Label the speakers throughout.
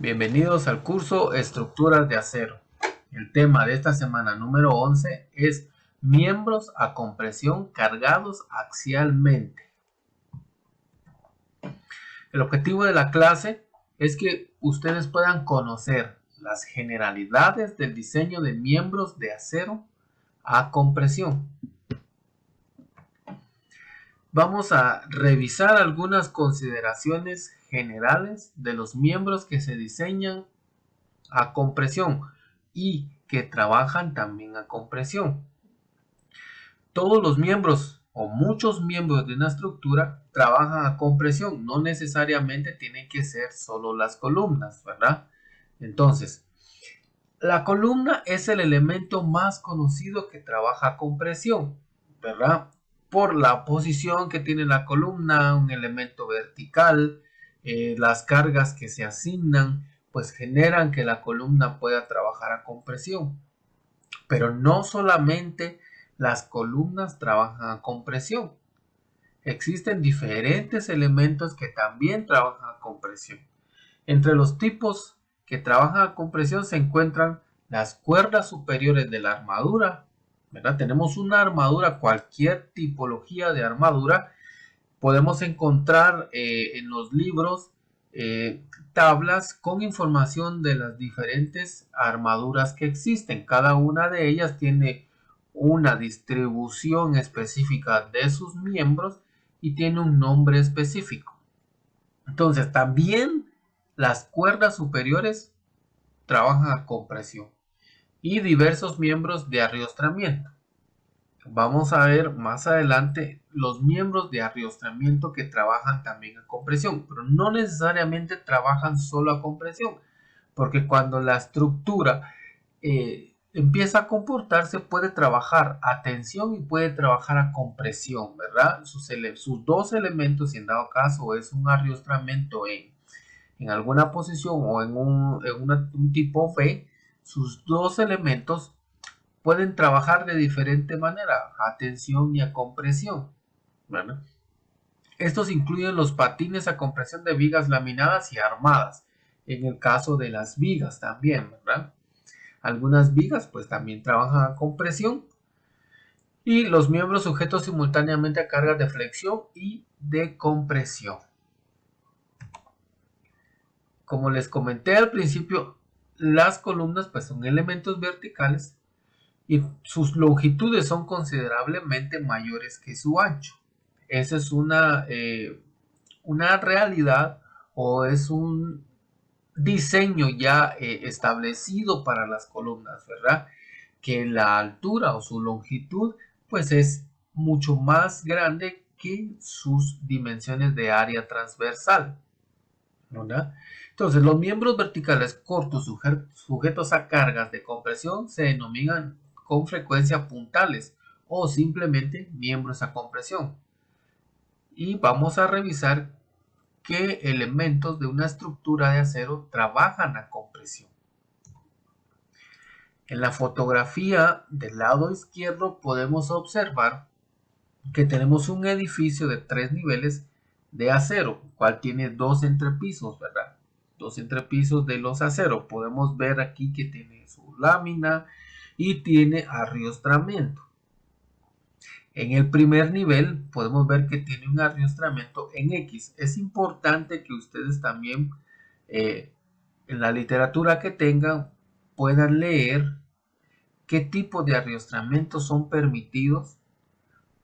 Speaker 1: Bienvenidos al curso Estructuras de Acero. El tema de esta semana número 11 es miembros a compresión cargados axialmente. El objetivo de la clase es que ustedes puedan conocer las generalidades del diseño de miembros de acero a compresión. Vamos a revisar algunas consideraciones generales de los miembros que se diseñan a compresión y que trabajan también a compresión. Todos los miembros o muchos miembros de una estructura trabajan a compresión, no necesariamente tienen que ser solo las columnas, ¿verdad? Entonces, la columna es el elemento más conocido que trabaja a compresión, ¿verdad? Por la posición que tiene la columna, un elemento vertical, las cargas que se asignan, pues generan que la columna pueda trabajar a compresión. Pero no solamente las columnas trabajan a compresión. Existen diferentes elementos que también trabajan a compresión. Entre los tipos que trabajan a compresión se encuentran las cuerdas superiores de la armadura, ¿verdad? Tenemos una armadura, cualquier tipología de armadura. Podemos encontrar en los libros tablas con información de las diferentes armaduras que existen. Cada una de ellas tiene una distribución específica de sus miembros y tiene un nombre específico. Entonces, también las cuerdas superiores trabajan a compresión y diversos miembros de arriostramiento. Vamos a ver más adelante los miembros de arriostramiento que trabajan también a compresión, pero no necesariamente trabajan solo a compresión, porque cuando la estructura empieza a comportarse puede trabajar a tensión y puede trabajar a compresión, ¿verdad? Sus dos elementos, si en dado caso es un arriostramiento en alguna posición o en un tipo V, sus dos elementos pueden trabajar de diferente manera, a tensión y a compresión, ¿verdad? Estos incluyen los patines a compresión de vigas laminadas y armadas, en el caso de las vigas también, ¿verdad? Algunas vigas pues también trabajan a compresión y los miembros sujetos simultáneamente a cargas de flexión y de compresión. Como les comenté al principio, las columnas pues son elementos verticales y sus longitudes son considerablemente mayores que su ancho. Esa es una realidad o es un diseño ya establecido para las columnas, ¿verdad? Que la altura o su longitud pues es mucho más grande que sus dimensiones de área transversal, ¿verdad? Entonces, los miembros verticales cortos sujetos a cargas de compresión se denominan con frecuencia puntales o simplemente miembros a compresión. Y vamos a revisar qué elementos de una estructura de acero trabajan a compresión. En la fotografía del lado izquierdo podemos observar que tenemos un edificio de 3 niveles de acero, el cual tiene 2 entrepisos, ¿verdad? 2 entrepisos de los aceros. Podemos ver aquí que tiene su lámina y tiene arriostramiento. En el primer nivel podemos ver que tiene un arriostramiento en X. Es importante que ustedes también en la literatura que tengan puedan leer qué tipo de arriostramientos son permitidos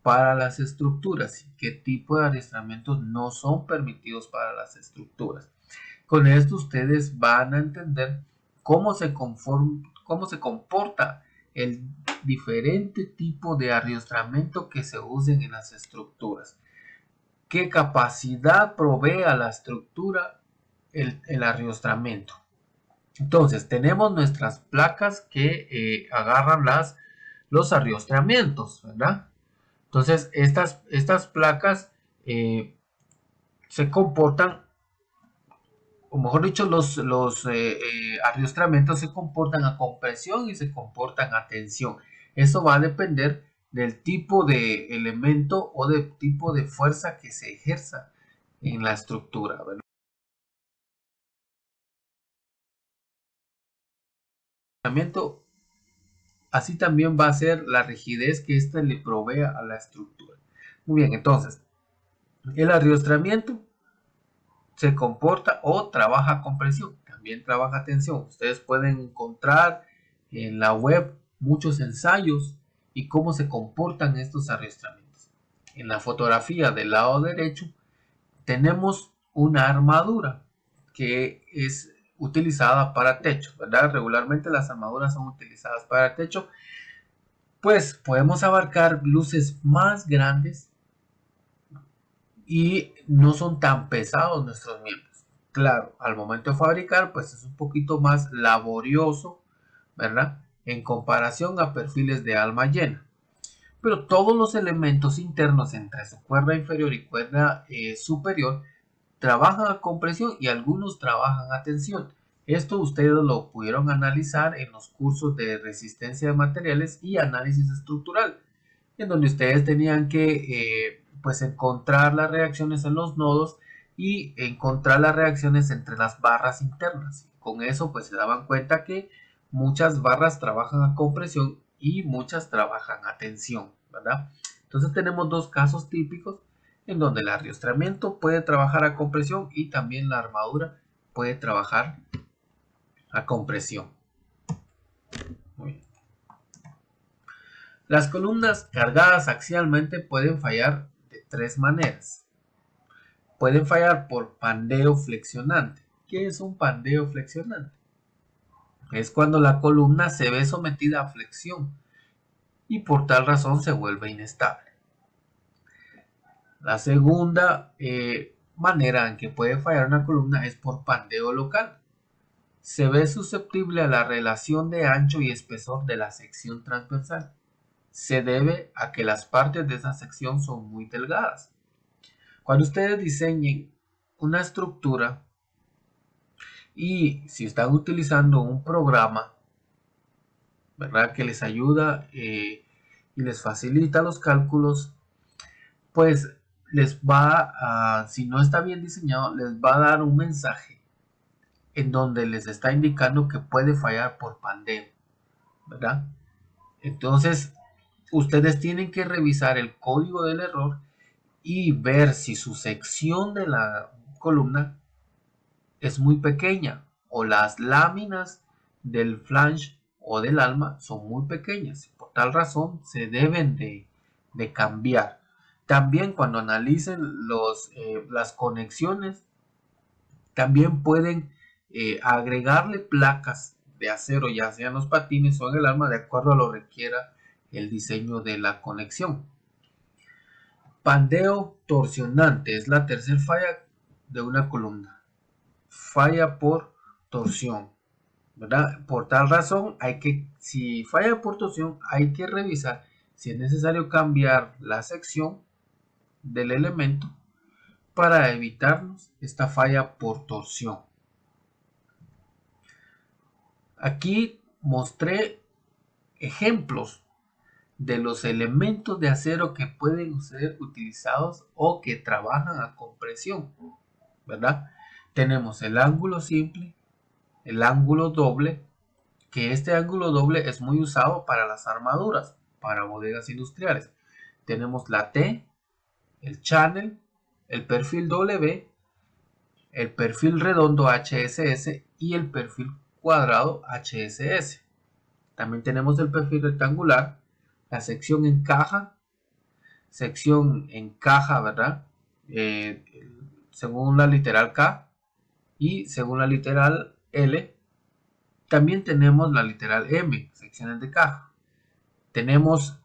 Speaker 1: para las estructuras y qué tipo de arriostramientos no son permitidos para las estructuras. Con esto ustedes van a entender cómo se comporta el diferente tipo de arriostramiento que se usen en las estructuras. ¿Qué capacidad provee a la estructura el arriostramiento? Entonces, tenemos nuestras placas que agarran los arriostramientos, ¿verdad? Entonces, estas placas se comportan, o mejor dicho, los arriostramientos se comportan a compresión y se comportan a tensión. Eso va a depender del tipo de elemento o del tipo de fuerza que se ejerza en la estructura, ¿verdad? arriostramiento, así también va a ser la rigidez que éste le provea a la estructura. Muy bien, entonces, el arriostramiento se comporta o trabaja con presión, también trabaja tensión. Ustedes pueden encontrar en la web muchos ensayos y cómo se comportan estos arriostramientos. En la fotografía del lado derecho tenemos una armadura que es utilizada para techo, ¿verdad? Regularmente las armaduras son utilizadas para techo, pues podemos abarcar luces más grandes y no son tan pesados nuestros miembros. Claro, al momento de fabricar, pues es un poquito más laborioso, ¿verdad? En comparación a perfiles de alma llena. Pero todos los elementos internos entre su cuerda inferior y cuerda superior trabajan a compresión y algunos trabajan a tensión. Esto ustedes lo pudieron analizar en los cursos de resistencia de materiales y análisis estructural, en donde ustedes tenían que pues encontrar las reacciones en los nodos y encontrar las reacciones entre las barras internas. Con eso pues se daban cuenta que muchas barras trabajan a compresión y muchas trabajan a tensión, ¿verdad? Entonces tenemos dos casos típicos en donde el arriostramiento puede trabajar a compresión y también la armadura puede trabajar a compresión. Muy bien. Las columnas cargadas axialmente pueden fallar de tres maneras. Pueden fallar por pandeo flexionante. ¿Qué es un pandeo flexionante? Es cuando la columna se ve sometida a flexión y por tal razón se vuelve inestable. La segunda manera en que puede fallar una columna es por pandeo local. Se ve susceptible a la relación de ancho y espesor de la sección transversal. Se debe a que las partes de esa sección son muy delgadas. Cuando ustedes diseñen una estructura y si están utilizando un programa, ¿verdad?, que les ayuda y les facilita los cálculos, pues les va a, si no está bien diseñado, les va a dar un mensaje en donde les está indicando que puede fallar por pandeo, ¿verdad? Entonces, ustedes tienen que revisar el código del error y ver si su sección de la columna es muy pequeña o las láminas del flange o del alma son muy pequeñas. Por tal razón se deben de cambiar. También cuando analicen las conexiones, también pueden agregarle placas de acero, ya sea en los patines o en el alma, de acuerdo a lo que requiera el diseño de la conexión. Pandeo torsionante es la tercera falla de una columna. Falla por torsión, ¿verdad? Por tal razón, si falla por torsión, hay que revisar si es necesario cambiar la sección del elemento para evitarnos esta falla por torsión. Aquí mostré ejemplos de los elementos de acero que pueden ser utilizados o que trabajan a compresión, ¿verdad? Tenemos el ángulo simple, el ángulo doble, que este ángulo doble es muy usado para las armaduras, para bodegas industriales. Tenemos la T, el channel, el perfil W, el perfil redondo HSS y el perfil cuadrado HSS. También tenemos el perfil rectangular, la sección encaja, ¿verdad? Según la literal K y según la literal L. También tenemos la literal M, secciones de caja. Tenemos,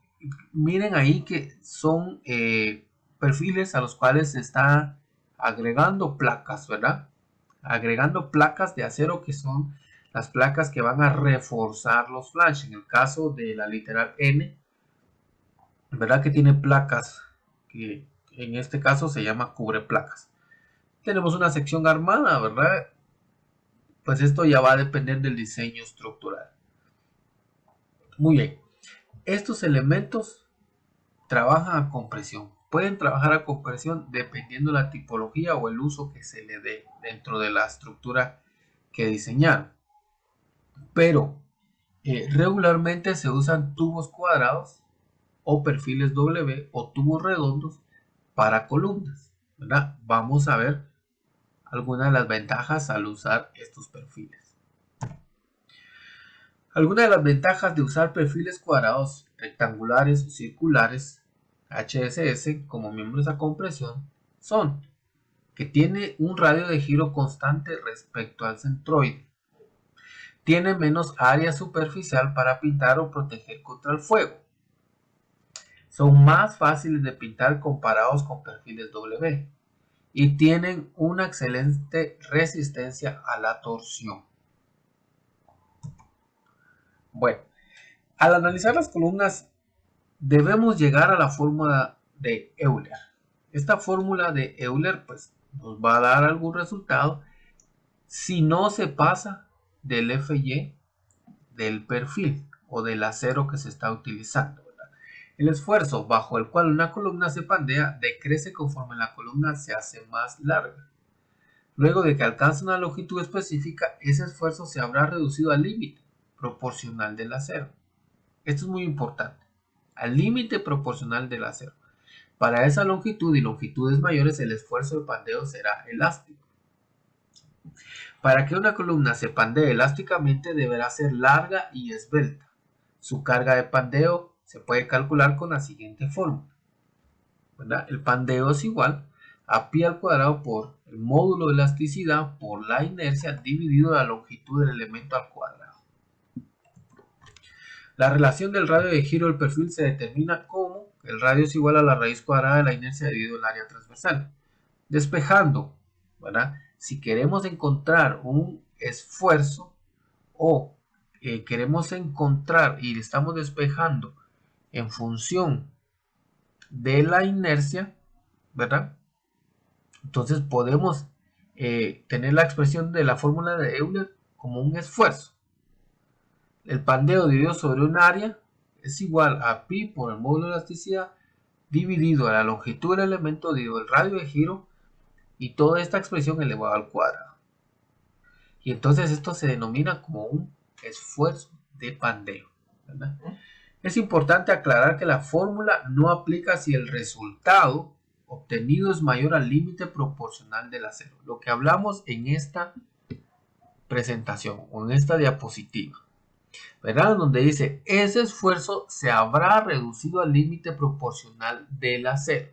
Speaker 1: miren ahí que son perfiles a los cuales se está agregando placas, ¿verdad? Agregando placas de acero que son las placas que van a reforzar los flanges. En el caso de la literal N, ¿verdad?, que tiene placas que en este caso se llama cubre placas. Tenemos una sección armada, ¿verdad? Pues esto ya va a depender del diseño estructural. Muy bien. Estos elementos trabajan a compresión. Pueden trabajar a compresión dependiendo de la tipología o el uso que se le dé dentro de la estructura que diseñaron. Pero Regularmente se usan tubos cuadrados o perfiles W o tubos redondos para columnas, ¿verdad? Vamos a ver algunas de las ventajas al usar estos perfiles. Algunas de las ventajas de usar perfiles cuadrados, rectangulares o circulares HSS como miembros a compresión son que tiene un radio de giro constante respecto al centroide, tiene menos área superficial para pintar o proteger contra el fuego, son más fáciles de pintar comparados con perfiles W y tienen una excelente resistencia a la torsión. Bueno, al analizar las columnas debemos llegar a la fórmula de Euler. Esta fórmula de Euler pues nos va a dar algún resultado si no se pasa del FY del perfil o del acero que se está utilizando, ¿verdad? El esfuerzo bajo el cual una columna se pandea decrece conforme la columna se hace más larga. Luego de que alcance una longitud específica, ese esfuerzo se habrá reducido al límite proporcional del acero. Esto es muy importante, al límite proporcional del acero. Para esa longitud y longitudes mayores, el esfuerzo de pandeo será elástico. Para que una columna se pandee elásticamente, deberá ser larga y esbelta. Su carga de pandeo se puede calcular con la siguiente fórmula, ¿verdad? El pandeo es igual a pi al cuadrado por el módulo de elasticidad por la inercia dividido la longitud del elemento al cuadrado. La relación del radio de giro del perfil se determina como el radio es igual a la raíz cuadrada de la inercia dividido el área transversal. Despejando, ¿verdad? Si queremos encontrar un esfuerzo o queremos encontrar y estamos despejando en función de la inercia, ¿verdad? Entonces podemos tener la expresión de la fórmula de Euler como un esfuerzo. El pandeo dividido sobre un área es igual a pi por el módulo de elasticidad dividido a la longitud del elemento dividido el radio de giro y toda esta expresión elevada al cuadrado. Y entonces esto se denomina como un esfuerzo de pandeo, ¿verdad? Es importante aclarar que la fórmula no aplica si el resultado obtenido es mayor al límite proporcional del acero. Lo que hablamos en esta presentación o en esta diapositiva, ¿verdad? Donde dice, ese esfuerzo se habrá reducido al límite proporcional del acero.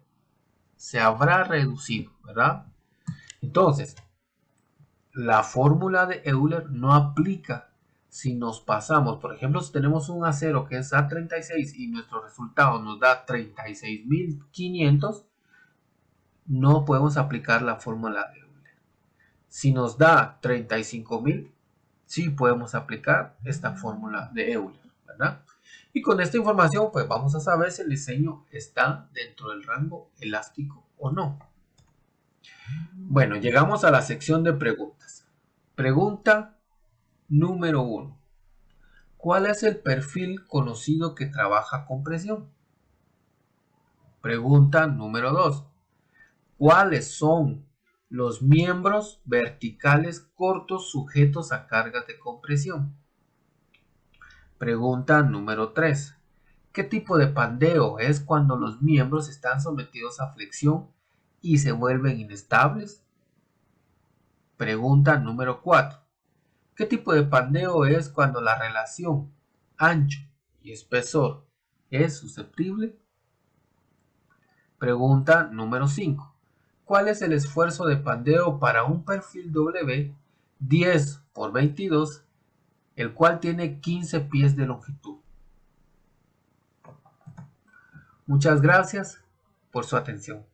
Speaker 1: Se habrá reducido, ¿verdad? Entonces, la fórmula de Euler no aplica si nos pasamos. Por ejemplo, si tenemos un acero que es A36 y nuestro resultado nos da 36.500, no podemos aplicar la fórmula de Euler. Si nos da 35.000, sí podemos aplicar esta fórmula de Euler, ¿verdad? Y con esta información pues vamos a saber si el diseño está dentro del rango elástico o no. Bueno, llegamos a la sección de preguntas. Pregunta número 1. ¿Cuál es el perfil conocido que trabaja con presión? Pregunta número 2. ¿Cuáles son los miembros verticales cortos sujetos a cargas de compresión? Pregunta número 3. ¿Qué tipo de pandeo es cuando los miembros están sometidos a flexión y se vuelven inestables? Pregunta número 4. ¿Qué tipo de pandeo es cuando la relación ancho y espesor es susceptible? Pregunta número 5. ¿Cuál es el esfuerzo de pandeo para un perfil W 10 por 22, el cual tiene 15 pies de longitud? Muchas gracias por su atención.